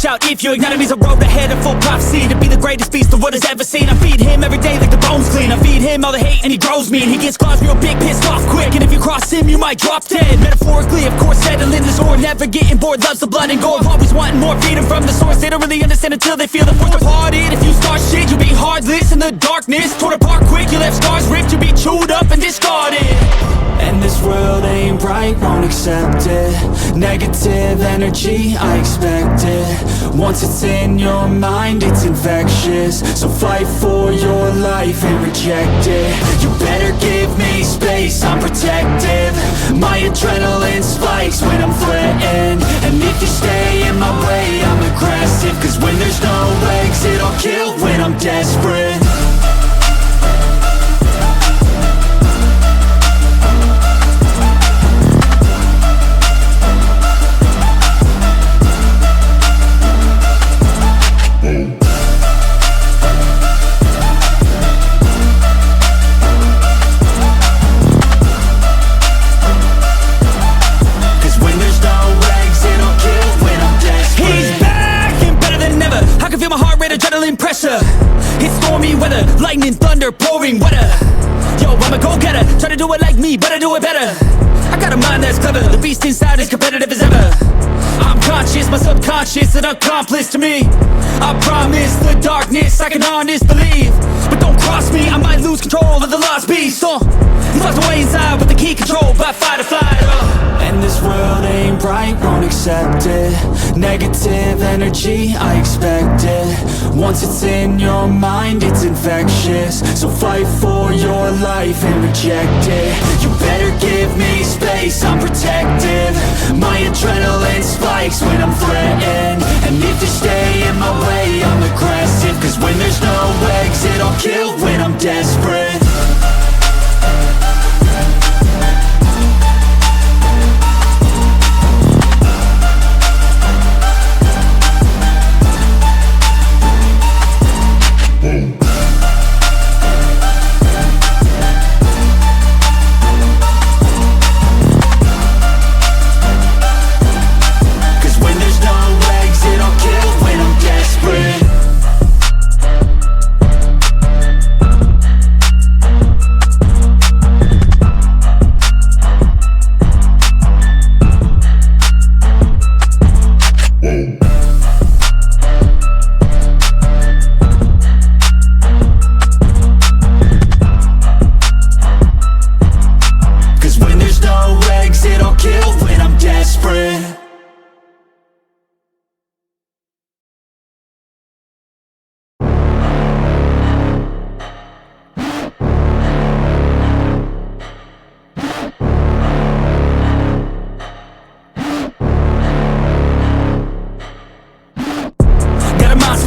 watch out if your enemy's a road ahead of full prophecy to be the greatest beast the world has ever seen. I feed him every day like the bones clean. I feed him all the hate and he grows me, and he gets claws real big, pissed off quick. And if you cross him, you might drop dead. Metaphorically, of course, settling the score, never getting bored, loves the blood and gore. Always wanting more, freedom from the source. They don't really understand until they feel the force departed. If you start shit, you'll be heartless in the darkness, torn apart quick. You left scars ripped, you'll be chewed up and discarded. And this world ain't right, won't accept it. Negative energy, I expect it. Once it's in your mind, it's infectious. So fight for your life and reject it. You better give me space, I'm protective. My adrenaline spikes when I'm threatened. And if you stay in my way, I'm aggressive. Cause when there's no exit, I'll kill when I'm desperate. Adrenaline pressure, it's stormy weather, lightning, thunder, pouring weather. Yo, I'm a go-getter, try to do it like me, but I do it better. I got a mind that's clever, the beast inside is competitive as ever. I'm conscious, my subconscious, an accomplice to me. I promise the darkness, I can honest believe. But don't cross me, I might lose control of the lost beast. He's locked away inside with the key controlled by fight or flight. And this world ain't right, won't accept it. Negative energy, I expect it. Once it's in your mind, it's infectious. So fight for your life and reject it. You better give me space, I'm protective. My adrenaline spikes when I'm threatened. And if you stay in my way, I'm aggressive. Cause when there's no exit, I'll kill when I'm desperate.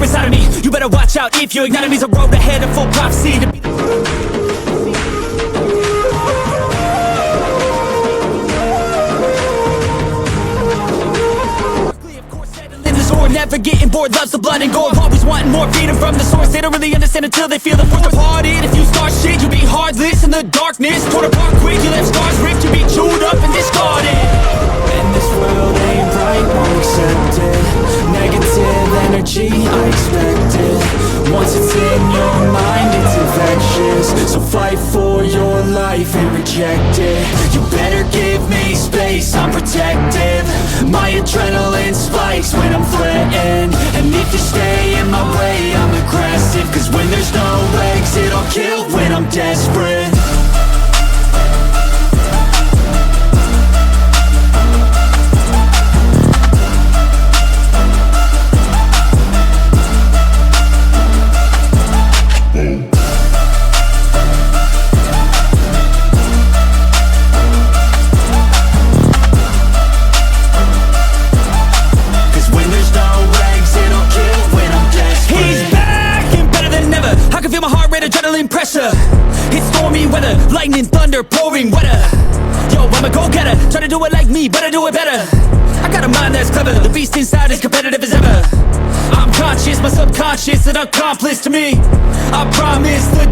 Inside of me, you better watch out if your enemy's a road ahead of full prophecy to be never getting bored, loves the blood and gore. Always wanting more, freedom from the source. They don't really understand until they feel the force departed. If you start shit, you'll be heartless in the darkness, torn apart quick. You left scars ripped, you'll be chewed up and discarded. And this world ain't right, won't accept it. Negative energy, I expect it. Once it's in your mind, it's infectious. So fight for your life and reject it. You better give me space, I'm protective. My adrenaline spikes when I'm threatened. And if you stay in my way, I'm aggressive. Cause when there's no exit, I'll kill when I'm desperate. Adrenaline pressure, it's stormy weather, lightning, thunder, pouring weather. Yo, I'm a go-getter, try to do it like me, but I do it better. I got a mind that's clever, the beast inside is competitive as ever. I'm conscious, my subconscious, an accomplice to me. I promise the